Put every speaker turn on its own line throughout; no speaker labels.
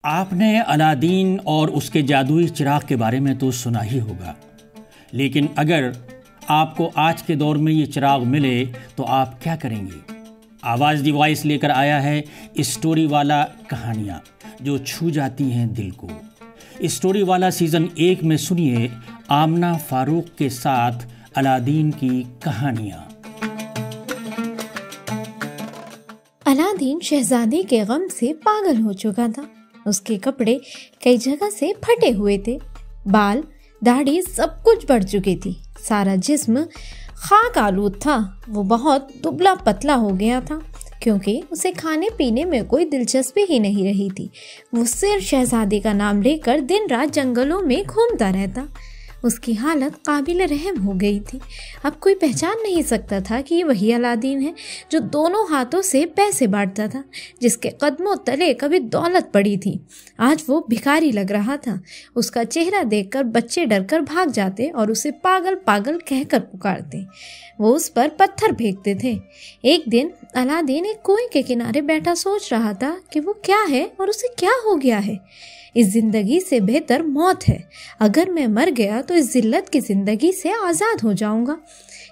आपने अलादीन और उसके जादुई चिराग के बारे में तो सुना ही होगा, लेकिन अगर आपको आज के दौर में ये चिराग मिले तो आप क्या करेंगे? आवाज़ डिवाइस लेकर आया है स्टोरी वाला कहानियाँ जो छू जाती हैं दिल को। स्टोरी वाला सीज़न 1 में सुनिए आमना फारूक के साथ अलादीन की कहानियाँ।
अलादीन शहजादे के गम से पागल हो चुका था। उसके कपड़े कई जगह से फटे हुए थे, बाल दाढ़ी सब कुछ बढ़ चुकी थी, सारा जिस्म खाक आलूद था। वो बहुत दुबला पतला हो गया था क्योंकि उसे खाने पीने में कोई दिलचस्पी ही नहीं रही थी। वो सिर्फ शहजादे का नाम लेकर दिन रात जंगलों में घूमता रहता। उसकी हालत काबिल रहम हो गई थी। अब कोई पहचान नहीं सकता था कि ये वही अलादीन है जो दोनों हाथों से पैसे बांटता था, जिसके कदमों तले कभी दौलत पड़ी थी। आज वो भिखारी लग रहा था। उसका चेहरा देखकर बच्चे डरकर भाग जाते और उसे पागल पागल कहकर पुकारते। वो उस पर पत्थर फेंकते थे। एक दिन अलादीन एक कुएं के किनारे बैठा सोच रहा था कि वो क्या है और उसे क्या हो गया है। इस जिंदगी से बेहतर मौत है। अगर मैं मर गया तो इस जिल्लत की जिंदगी से आज़ाद हो जाऊंगा।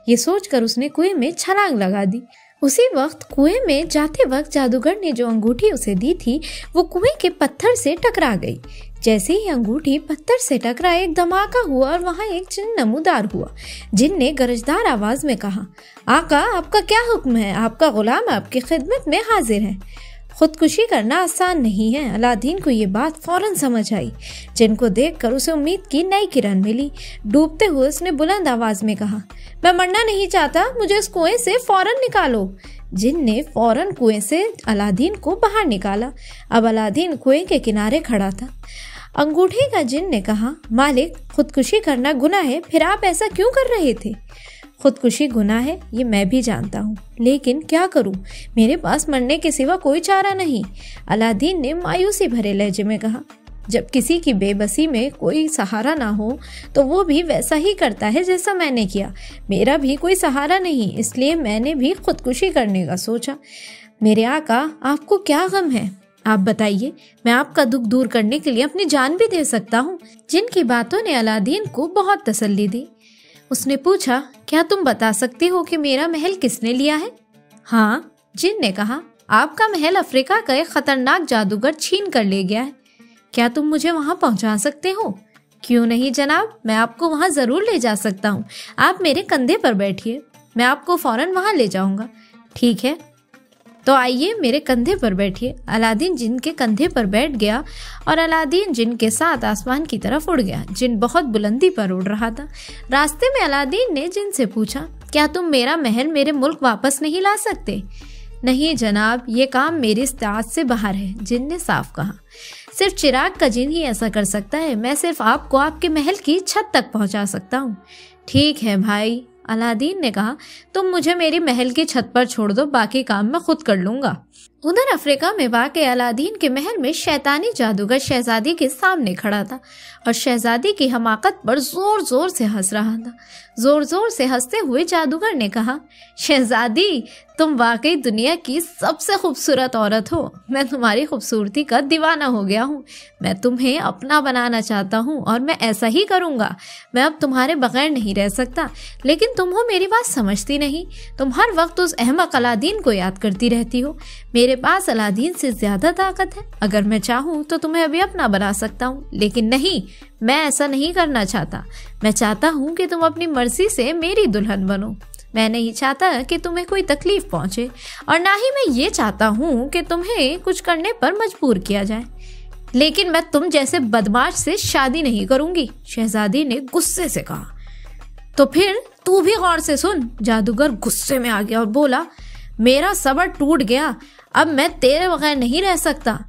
ये सोचकर उसने कुएं में छलांग लगा दी। उसी वक्त कुएं में जाते वक्त जादूगर ने जो अंगूठी उसे दी थी वो कुएं के पत्थर से टकरा गई। जैसे ही अंगूठी पत्थर से टकरा एक धमाका हुआ और वहां एक जिन नमूदार हुआ। जिन ने गरजदार आवाज में कहा, आका आपका क्या हुक्म है? आपका गुलाम आपकी खिदमत में हाजिर है। खुदकुशी करना आसान नहीं है। अलादीन को ये बात फौरन समझ आई। जिनको देखकर उसे उम्मीद की नई किरण मिली। डूबते हुए उसने बुलंद आवाज में कहा, मैं मरना नहीं चाहता, मुझे इस कुएं से फौरन निकालो। जिन ने फौरन कुएं से अलादीन को बाहर निकाला। अब अलादीन कुएं के किनारे खड़ा था। अंगूठी का जिन ने कहा, मालिक खुदकुशी करना गुनाह है, फिर आप ऐसा क्यों कर रहे थे? खुदकुशी गुनाह है ये मैं भी जानता हूँ, लेकिन क्या करूँ, मेरे पास मरने के सिवा कोई चारा नहीं। अलादीन ने मायूसी भरे लहजे में कहा, जब किसी की बेबसी में कोई सहारा ना हो तो वो भी वैसा ही करता है जैसा मैंने किया। मेरा भी कोई सहारा नहीं, इसलिए मैंने भी खुदकुशी करने का सोचा। मेरे आका आपको क्या गम है? आप बताइए, मैं आपका दुख दूर करने के लिए अपनी जान भी दे सकता हूँ। जिनकी बातों ने अलादीन को बहुत तसल्ली दी। उसने पूछा, क्या तुम बता सकते हो कि मेरा महल किसने लिया है? हाँ, जिन ने कहा, आपका महल अफ्रीका का एक खतरनाक जादूगर छीन कर ले गया है। क्या तुम मुझे वहां पहुंचा सकते हो? क्यों नहीं जनाब, मैं आपको वहां जरूर ले जा सकता हूँ। आप मेरे कंधे पर बैठिए, मैं आपको फौरन वहां ले जाऊंगा। ठीक है, तो आइए मेरे कंधे पर बैठिए। अलादीन जिन के कंधे पर बैठ गया और अलादीन जिन के साथ आसमान की तरफ उड़ गया। जिन बहुत बुलंदी पर उड़ रहा था। रास्ते में अलादीन ने जिन से पूछा, क्या तुम मेरा महल मेरे मुल्क वापस नहीं ला सकते? नहीं जनाब, ये काम मेरी इस्तात से बाहर है, जिन ने साफ कहा। सिर्फ चिराग का जिन ही ऐसा कर सकता है। मैं सिर्फ आपको आपके महल की छत तक पहुंचा सकता हूँ। ठीक है भाई, अलादीन ने कहा, तुम मुझे मेरी महल की छत पर छोड़ दो, बाकी काम मैं खुद कर लूंगा। उधर अफ्रीका में वाक़े अलादीन के महल में शैतानी जादूगर शहजादी के सामने खड़ा था और शहजादी की हमाकत पर जोर जोर से हंस रहा था। जोर जोर से हंसते हुए जादूगर ने कहा, शहजादी तुम वाकई दुनिया की सबसे खूबसूरत औरत हो। मैं तुम्हारी खूबसूरती का दीवाना हो गया हूँ। मैं तुम्हें अपना बनाना चाहता हूँ और मैं ऐसा ही करूँगा। मैं अब तुम्हारे बगैर नहीं रह सकता, लेकिन तुम हो मेरी बात समझती नहीं। तुम हर वक्त उस अहमक अलादीन को याद करती रहती हो। मेरे पास अलादीन से ज्यादा ताकत है। अगर मैं चाहूँ तो तुम्हें अभी अपना बना सकता हूँ, लेकिन नहीं, मैं ऐसा नहीं करना चाहता। मैं चाहता हूँ कि तुम अपनी मर्जी से मेरी दुल्हन बनो। मैं नहीं चाहता कि तुम्हें कोई तकलीफ पहुंचे और ना ही मैं ये चाहता हूँ कि तुम्हें कुछ करने पर मजबूर किया जाए, लेकिन मैं तुम जैसे बदमाश से शादी नहीं करूंगी, शहजादी ने गुस्से से कहा। तो फिर तू भी गौर से सुन। जादूगर गुस्से में आ गया और बोला, मेरा सब्र टूट गया, अब मैं तेरे बगैर नहीं रह सकता।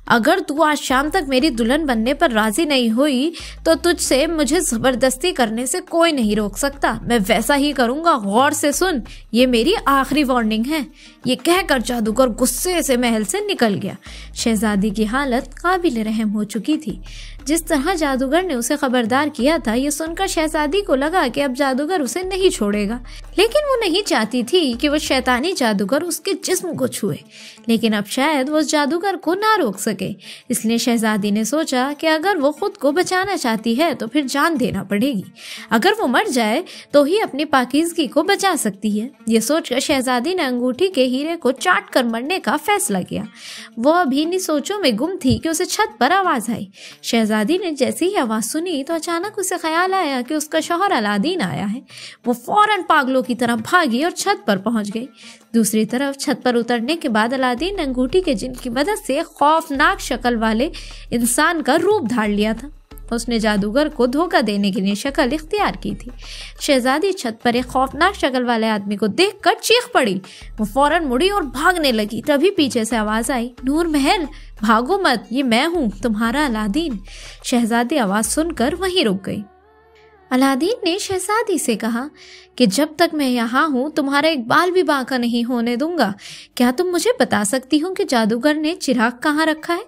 अगर तू आज शाम तक मेरी दुल्हन बनने पर राजी नहीं हुई तो तुझसे मुझे जबरदस्ती करने से कोई नहीं रोक सकता। मैं वैसा ही करूंगा, गौर से सुन, ये मेरी आखिरी वार्निंग है। ये कहकर जादूगर गुस्से से महल से निकल गया। शहजादी की हालत काबिल रहम हो चुकी थी। जिस तरह जादूगर ने उसे खबरदार किया था, ये सुनकर शहजादी को लगा कि अब जादूगर उसे नहीं छोड़ेगा, लेकिन वो नहीं चाहती थी कि वो शैतानी जादूगर उसके जिस्म को छुए। लेकिन अब शायद वो उस जादूगर को ना रोक सके। सके। इसलिए शहजादी ने सोचा कि अगर वो खुद को बचाना चाहती है तो फिर जान देना पड़ेगी। अगर वो मर जाए तो ही अपनी पाकीज़गी को बचा सकती है। ये सोचकर शहजादी ने अंगूठी के हीरे को चाट कर मरने का फैसला किया। वो अभी इन्हीं सोचों में गुम थी कि उसे छत पर आवाज आई। शहजादी ने जैसे ही आवाज सुनी तो अचानक उसे ख्याल आया कि उसका शौहर अलादीन आया है। वो फौरन पागलों की तरह भागी और छत पर पहुंच गई। दूसरी तरफ छत पर उतरने के बाद अलादीन ने अंगूठी के जिन की मदद से खौफनाक शक्ल वाले इंसान का रूप धार लिया था। उसने जादूगर को धोखा देने के लिए शक्ल इख्तियार की थी। शहजादी छत पर एक खौफनाक शक्ल वाले आदमी को देखकर चीख पड़ी। वो फौरन मुड़ी और भागने लगी। तभी पीछे से आवाज आई, नूर महल, भागो मत, ये मैं हूँ, तुम्हारा अलादीन। शहजादी आवाज सुनकर वहीं रुक गई। अलादीन ने शहजादी से कहा कि जब तक मैं यहाँ हूँ तुम्हारा एक बाल भी बांका नहीं होने दूंगा। क्या तुम मुझे बता सकती हो कि जादूगर ने चिराग कहाँ रखा है?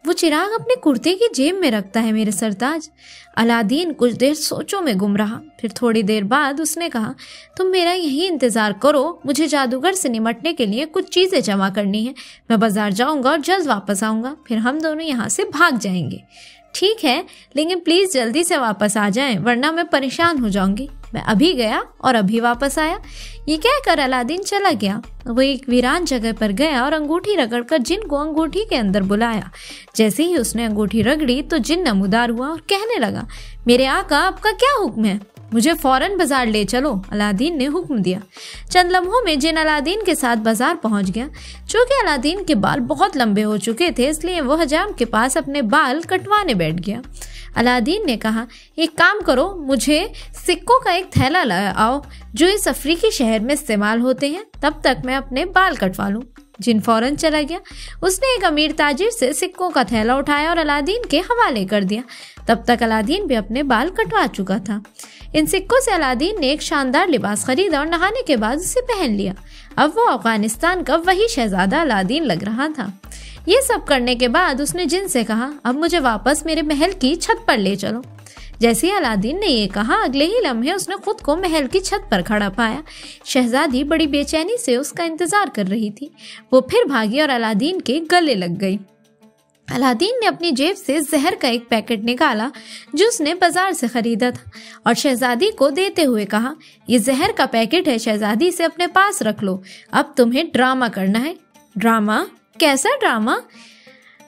वो चिराग अपने कुर्ते की जेब में रखता है मेरे सरताज। अलादीन कुछ देर सोचों में गुम रहा। फिर थोड़ी देर बाद उसने कहा, तुम मेरा यही इंतजार करो, मुझे जादूगर से निमटने के लिए कुछ चीजें जमा करनी है। मैं बाजार जाऊंगा और जल्द वापस आऊंगा, फिर हम दोनों यहाँ से भाग जाएंगे। ठीक है, लेकिन प्लीज जल्दी से वापस आ जाएं, वरना मैं परेशान हो जाऊंगी। मैं अभी गया और अभी वापस आया। ये कहकर अलादीन चला गया। वो एक वीरान जगह पर गया और अंगूठी रगड़कर जिन को अंगूठी के अंदर बुलाया। जैसे ही उसने अंगूठी रगड़ी तो जिन नमूदार हुआ और कहने लगा, मेरे आका, आपका क्या हुक्म है? मुझे फौरन बाजार ले चलो, अलादीन ने हुक्म दिया। चंद लम्हों में जिन अलादीन के साथ बाजार पहुंच गया। चूंकि अलादीन के बाल बहुत लंबे हो चुके थे, इसलिए वो हजाम के पास अपने बाल कटवाने बैठ गया। अलादीन ने कहा, एक काम करो, मुझे सिक्कों का एक थैला लाओ जो इस अफ्रीकी शहर में इस्तेमाल होते हैं, तब तक मैं अपने बाल कटवा लूं। जिन फौरन चला गया। उसने एक अमीर ताजिर से सिक्कों का थैला उठाया और अलादीन के हवाले कर दिया। तब तक अलादीन भी अपने बाल कटवा चुका था। इन सिक्कों से अलादीन ने एक शानदार लिबास खरीदा और नहाने के बाद उसे पहन लिया। अब वो अफगानिस्तान का वही शहजादा अलादीन लग रहा था। ये सब करने के बाद उसने जिन से कहा, अब मुझे वापस मेरे महल की छत पर ले चलो। जैसे ही अलादीन ने ये कहा, अगले ही लम्हे उसने खुद को महल की छत पर खड़ा पाया। शहजादी बड़ी बेचैनी से उसका इंतजार कर रही थी। वो फिर भागी और अलादीन के गले लग गई। अलादीन ने अपनी जेब से जहर का एक पैकेट निकाला जो उसने बाजार से खरीदा था और शहजादी को देते हुए कहा, ये जहर का पैकेट है शहजादी, से अपने पास रख लो। अब तुम्हें ड्रामा करना है। ड्रामा? कैसा ड्रामा?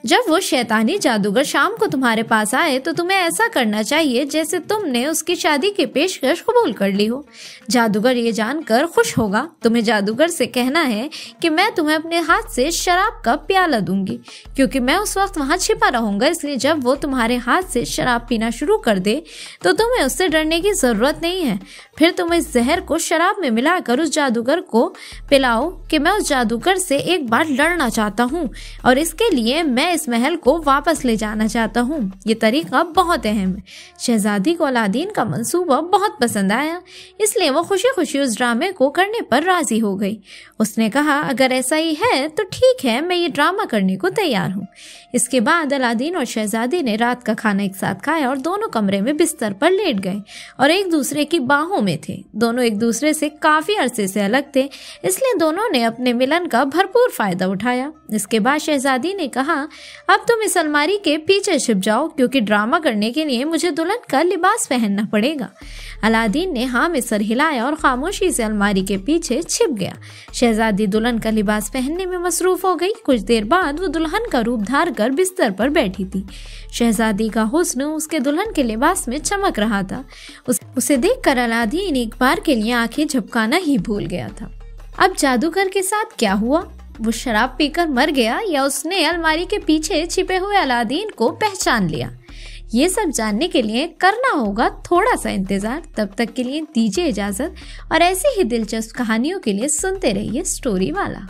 जब वो शैतानी जादूगर शाम को तुम्हारे पास आए तो तुम्हें ऐसा करना चाहिए जैसे तुमने उसकी शादी की पेशकश कबूल कर ली हो। जादूगर ये जानकर खुश होगा। तुम्हें जादूगर से कहना है कि मैं तुम्हें अपने हाथ से शराब का प्याला दूंगी, क्योंकि मैं उस वक्त वहां छिपा रहूंगा। इसलिए जब वो तुम्हारे हाथ से शराब पीना शुरू कर दे तो तुम्हें उससे डरने की जरूरत नहीं है। फिर तुम इस जहर को शराब में मिलाकर उस जादूगर को पिलाओ कि मैं उस जादूगर से एक बार लड़ना चाहता हूँ और इसके लिए मैं इस महल को वापस ले जाना चाहता हूँ। ये तरीका बहुत अहम है। शहजादी को अलादीन का मंसूबा बहुत पसंद आया, इसलिए वो खुशी खुशी उस ड्रामे को करने पर राजी हो गई। उसने कहा, अगर ऐसा ही है तो ठीक है, मैं ये ड्रामा करने को तैयार हूँ। इसके बाद अलादीन और शहजादी ने रात का खाना एक साथ खाया और दोनों कमरे में बिस्तर पर लेट गए और एक दूसरे की बाहों में थे। दोनों एक दूसरे से काफी अरसे से अलग थे, इसलिए दोनों ने अपने मिलन का भरपूर फायदा उठाया। इसके बाद शहजादी ने कहा, अब तुम इस अलमारी के पीछे छिप जाओ, क्योंकि ड्रामा करने के लिए मुझे दुल्हन का लिबास पहनना पड़ेगा। अलादीन ने हाँ में सर हिलाया और खामोशी से अलमारी के पीछे छिप गया। शहजादी दुल्हन का लिबास पहनने में मसरूफ हो गई। कुछ देर बाद वो दुल्हन का रूप धार कर बिस्तर पर बैठी थी। शहजादी का हुस्न उसके दुल्हन के लिबास में चमक रहा था। उसे देखकर अलादीन एक बार के लिए आंखें झपकाना ही भूल गया था। अब जादूगर के साथ क्या हुआ? वो शराब पीकर मर गया या उसने अलमारी के पीछे छिपे हुए अलादीन को पहचान लिया? ये सब जानने के लिए करना होगा थोड़ा सा इंतजार। तब तक के लिए दीजिए इजाजत और ऐसी ही दिलचस्प कहानियों के लिए सुनते रहिए स्टोरी वाला।